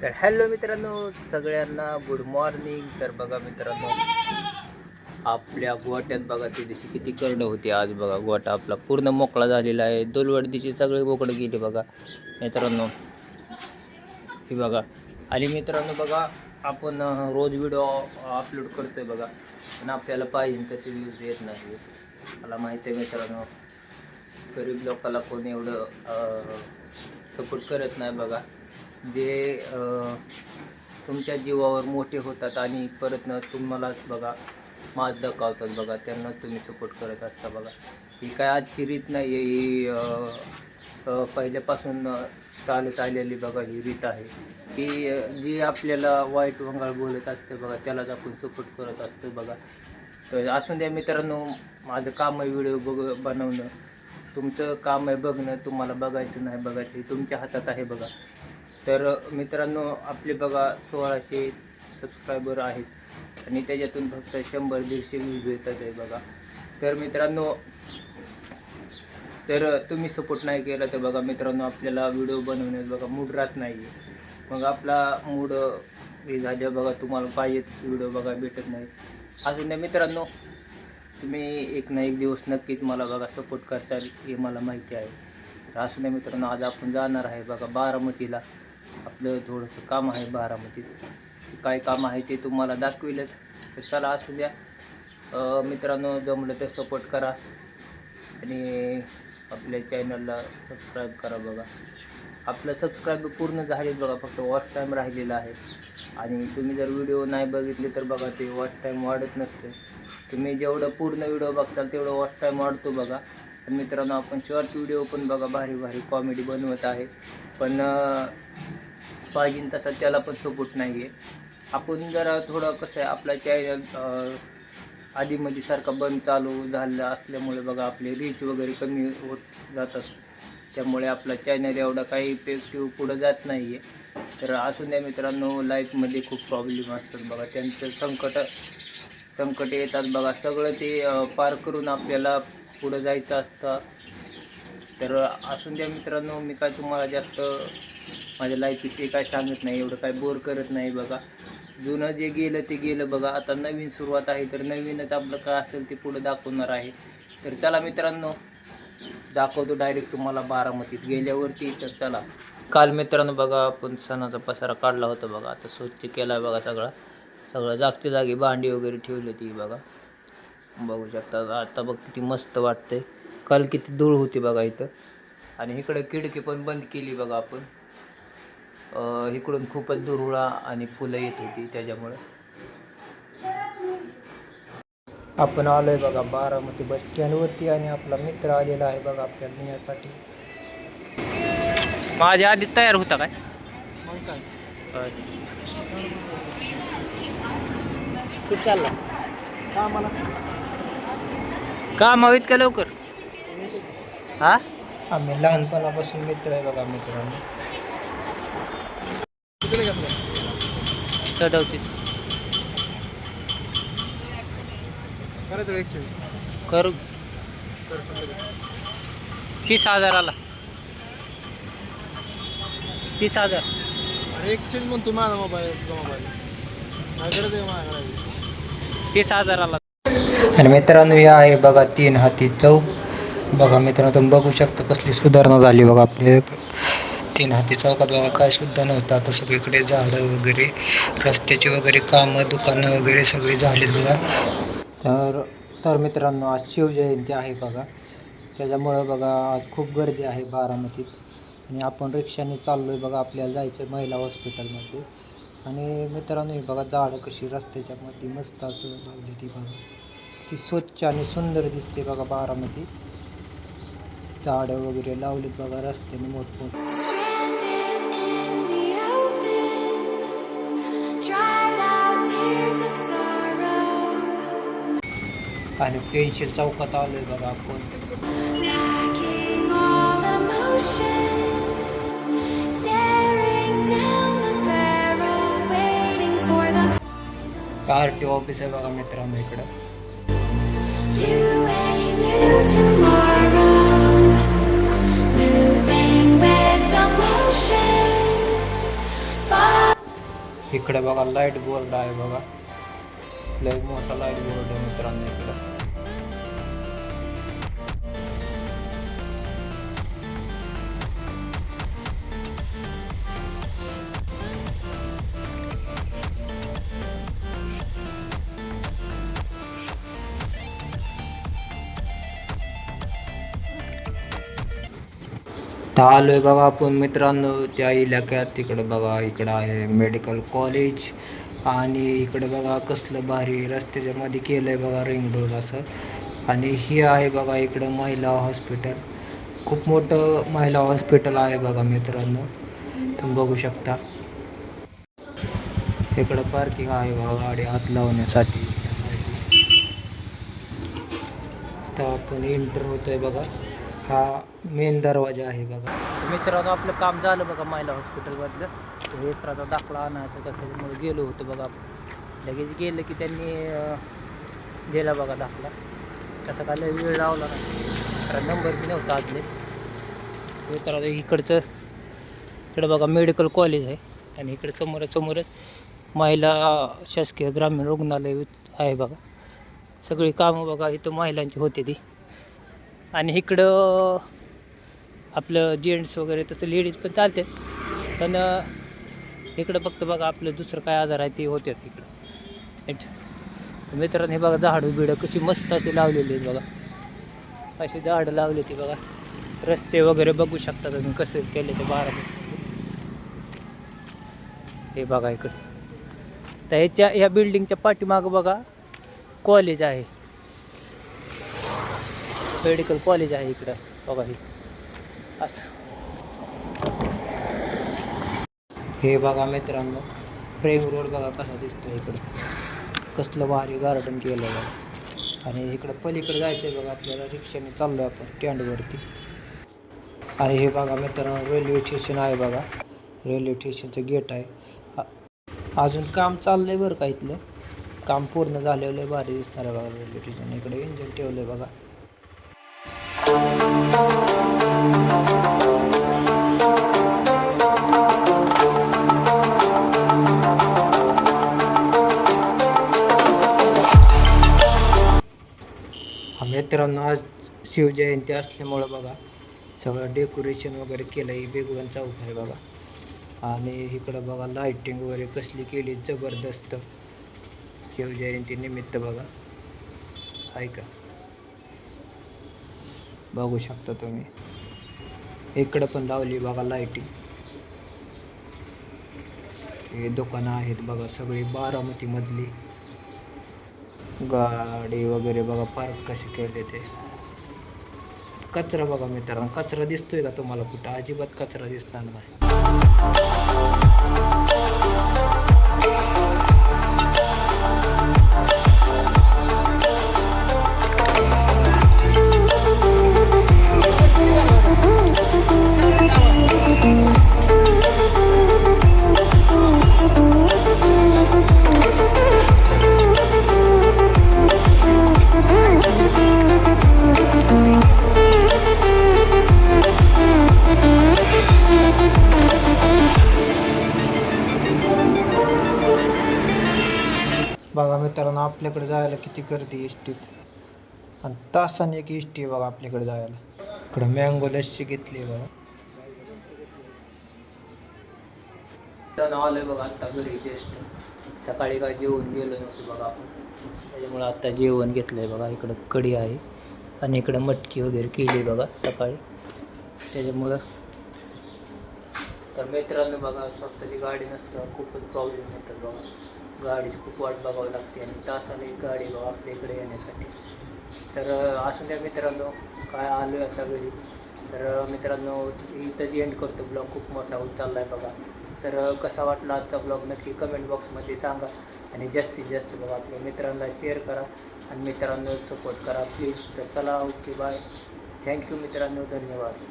तर हॅलो मित्रांनो, सगळ्यांना गुड मॉर्निंग. तर बघा मित्रांनो, आपल्या गोट्यात बघा ते दिवशी किती करडं होती. आज बघा गोटा आपला पूर्ण मोकळा झालेला आहे. दोलवडीची सगळे बोकडं गेले बघा मित्रांनो, हे बघा. आणि मित्रांनो बघा, आपण रोज व्हिडिओ अपलोड करतोय बघा, पण आपल्याला पाहिजे तसे व्ह्यूज येत नाही. मला माहिती आहे मित्रांनो, गरीब लोकांना कोण एवढं सपोर्ट करत नाही बघा. जे तुमच्या जीवावर मोठे होतात आणि परत न तुम्हालाच बघा मात दाखवतात बघा, त्यांना तुम्ही सपोर्ट करत असता बघा. ही काय आजची रीत नाही आहे, ही पहिल्यापासून चालत आलेली बघा ही रीत आहे. की जी आपल्याला वाईट वंगाळ बोलत असते बघा, त्यालाच आपण सपोर्ट करत असतो बघा. तर असून द्या मित्रांनो, माझं काम आहे व्हिडिओ बनवणं, तुमचं काम आहे बघणं. तुम्हाला बघायचं नाही बघायचं हे तुमच्या हातात आहे बघा. तर मित्रांनो, आपले बघा 1600 सबस्क्रायबर आहेत आणि त्याच्यातून फक्त 100-150 व्ह्यूज येतात आहे बघा. तर मित्रांनो, तर तुम्ही सपोर्ट नाही केला तर बघा मित्रांनो, आपल्याला व्हिडिओ बनवण्यात बघा मूड राहत नाही आहे. मग आपला मूड हे झालं बघा, तुम्हाला पाहिजेच व्हिडिओ बघा भेटत नाही. अजून नाही मित्रांनो, तुम्ही एक ना एक दिवस नक्कीच मला बघा सपोर्ट करताल हे मला माहिती आहे. तर असं नाही मित्रांनो, आज आपण जाणार आहे बघा बारामतीला. आपलं थोडंसं काम आहे बारामतीत. काय काम आहे ते तुम्हाला दाखविलंच. तर चला असू द्या मित्रांनो, जमलं तर सपोर्ट करा आणि आपल्या चॅनलला सबस्क्राईब करा बघा. आपलं सबस्क्राईब पूर्ण झालेत बघा, फक्त वॉच टाईम राहिलेला आहे. आणि तुम्ही जर व्हिडिओ नाही बघितले तर बघा ते वॉच टाईम वाढत नसते. तुम्ही जेवढं पूर्ण व्हिडिओ बघताल तेवढं वॉच टाईम वाढतो बघा. तर मित्रांनो, आपण शॉर्ट व्हिडिओ पण बघा भारी भारी कॉमेडी बनवत आहे, पण पाहिजे तसा त्याला पण सपोर्ट नाही आहे. आपण जरा थोडं कसं आहे, आपला चॅनल आधीमध्ये सारखा बंद चालू झालेला असल्यामुळे बघा आपले रीच वगैरे कमी होत जातात. त्यामुळे आपला चॅनल एवढा काही इफेक्टिव्ह पुढं जात नाही आहे. तर असून द्या मित्रांनो, लाईफमध्ये खूप प्रॉब्लेम असतात बघा, त्यांचं संकट येतात बघा. सगळं ते पार करून आपल्याला पुढं जायचं असतं. तर असून द्या मित्रांनो, मी काय तुम्हाला जास्त माझ्या लाईफविषयी काय सांगत नाही, एवढं काय बोर करत नाही बघा. जुनं जे गेलं ते गेलं बघा, आता नवीन सुरुवात आहे. तर नवीनच आपलं काय असेल ते पुढं दाखवणार आहे. तर चला मित्रांनो, दाखवतो डायरेक्ट तुम्हाला बारामतीत गेल्यावरती. तर चला. काल मित्रांनो बघा, आपण सणाचा पसारा काढला होता बघा, आता स्वच्छ केला आहे बघा. सगळं जागच्या जागी भांडी वगैरे ठेवली ती बघा, बघू शकता. आता बघ किती मस्त वाटतंय. काल किती धूळ होती बघा इथं. आणि इकडं खिडकी पण बंद केली बघा आपण. इकडून खूपच धुरळा आणि फुलं येत होती त्याच्यामुळं. आपण आलोय बघा बारामती बस स्टँडवरती आणि आपला मित्र आलेला आहे बघा आपल्याला नेण्यासाठी. माझ्या आधी तयार होता काय? कुठं चालला काम हवीत का लवकर? हा, आम्ही लहानपणापासून मित्र आहे बघा मित्रांनो. 37 करू 30,000 आला. 30,000 एक्सचेंज म्हणतो माझा मोबाईल 30,000 आला. आणि मित्रांनो, हे आहे बघा 3 हाती चौक बघा मित्रांनो. तुम्ही बघू शकता कसली सुधारणा झाली बघा आपल्या 3 हाती चौकात बघा. काय सुद्धा नव्हतं, आता सगळीकडे झाडं वगैरे, रस्त्याची वगैरे कामं, दुकानं वगैरे सगळी झालीत बघा. तर मित्रांनो, आज शिवजयंती आहे बघा, त्याच्यामुळं बघा आज खूप गर्दी आहे बारामतीत. आणि आपण रिक्षाने चाललो आहे बघा, आपल्याला जायचं आहे महिला हॉस्पिटलमध्ये. आणि मित्रांनो, हे बघा झाडं कशी रस्त्याच्या मध्ये मस्त असं लावली ती बघा, ती स्वच्छ आणि सुंदर दिसते बघा बारामती. झाडं वगैरे लावलीत बघा रस्त्याने मोठमोठे. आणि पेन्शिल चौकात आलोय बघा आपण. RTO ऑफिस आहे बघा मित्रांनो इकडं. इकडे बघा लाईट बोर्ड आहे बघा, लय मोठा लाईट बोर्ड आहे मित्रांनो इकडं. तर आलोय बघा आपण मित्रांनो त्या इलाक्यात. तिकडे बघा इकडं आहे मेडिकल कॉलेज आणि इकडे बघा कसलं भारी रस्त्याच्या मध्ये केलं आहे बघा रिंग रोड असं. आणि ही आहे बघा इकडं महिला हॉस्पिटल, खूप मोठं महिला हॉस्पिटल आहे बघा मित्रांनो, तुम्ही बघू शकता. इकडं पार्किंग आहे बघा गाडी आत लावण्यासाठी. तर आपण एंटर होतोय बघा, हा मेन दरवाजा आहे बघा. मित्रांनो आपलं काम झालं बघा महिला हॉस्पिटलमधलं. लेकराचा दाखला आणायचा होता त्याच्यामुळे गेलो होतो बघा. लगेच गेलं की त्यांनी दिला बघा दाखला. तसा काय लय वेळ लावला नाही, कारण नंबर बी नव्हता आतले. मित्रांनो इकडं बघा मेडिकल कॉलेज आहे आणि इकडे समोरच महिला शासकीय ग्रामीण रुग्णालय आहे बघा. सगळी कामं बघा इथं महिलांची होते ती. आणि इकडं आपलं जेंट्स वगैरे तसं लेडीज पण चालते, पण इकडं फक्त बघा आपलं दुसरं काय आजार आहे ते होते इकडं. मित्रांनो हे बघा झाडं बिडं कशी मस्त अशी लावलेली आहेत बघा, अशी झाडं लावली ती बघा. रस्ते वगैरे बघू शकता तुम्ही कसं केले ते बारामती. हे बघा इकडं. तर ह्या बिल्डिंगच्या पाठीमागं बघा कॉलेज आहे, मेडिकल कॉलेज आहे इकडं बघा. हे असं हे बघा मित्रांनो रिंग रोड बघा कसा दिसतो इकडं, कसलं भारी गार्डन केलं बघा. आणि इकडं पलीकडे जायचं आहे बघा आपल्याला, रिक्षाने चाललो आपण स्टँडवरती. आणि हे बघा मित्रांनो रेल्वे स्टेशन आहे बघा, रेल्वे स्टेशनचं गेट आहे. अजून काम चाललंय बरं का, इथलं काम पूर्ण झालेलं आहे, भारी दिसणार आहे बघा रेल्वे स्टेशन. इकडे इंजिन ठेवलं आहे बघा. मित्रांनो आज शिवजयंती असल्यामुळं बघा सगळं डेकोरेशन वगैरे केलं आहे. बेगवन चौक आहे बघा. आणि इकडं बघा लाईटिंग वगैरे कसली केली जबरदस्त शिवजयंती निमित्त बघा, आहे का बघू शकता तुम्ही. इकडं पण लावली बघा लाईटिंग. हे दुकानं आहेत बघा सगळी बारामती मधली. गाडी वगैरे बघा पार्क कसे केले ते. कचरा बघा मित्रांनो, कचरा दिसतोय का तुम्हाला कुठं? अजिबात कचरा दिसणार नाही. बघा मित्रांनो आपल्याकडे जायला किती गर्दी एसटीत, आणि तासाने एक एसटी आहे बघा आपल्याकडे जायला. इकडं मँगो लस्सी घेतली बघा. आलोय बघा आता घरी जस्ट. सकाळी काय जेवण गेलो नव्हतं बघा आपण, त्याच्यामुळं आता जेवण घेतलंय बघा. इकडं कढी आहे आणि इकडं मटकी वगैरे केली बघा सकाळी, त्याच्यामुळं. तर मित्रांनो बघा स्वतःची गाडी नसतं खूपच प्रॉब्लेम येतात बघा, गाडीची खूप वाट बघावी लागते आणि तासाने एक गाडी बघा आपल्या इकडे येण्यासाठी. तर असं द्या मित्रांनो, काय आलो आहे आता घरी. तर मित्रांनो इथंच एंड करतो ब्लॉग, खूप मोठा होत चालला आहे बघा. तर कसा वाटला आजचा ब्लॉग नक्की कमेंट बॉक्समध्ये सांगा. आणि जास्तीत जास्त बघा आपल्या मित्रांना शेअर करा आणि मित्रांनो सपोर्ट करा प्लीज. तर चला ओके बाय, थँक्यू मित्रांनो, धन्यवाद.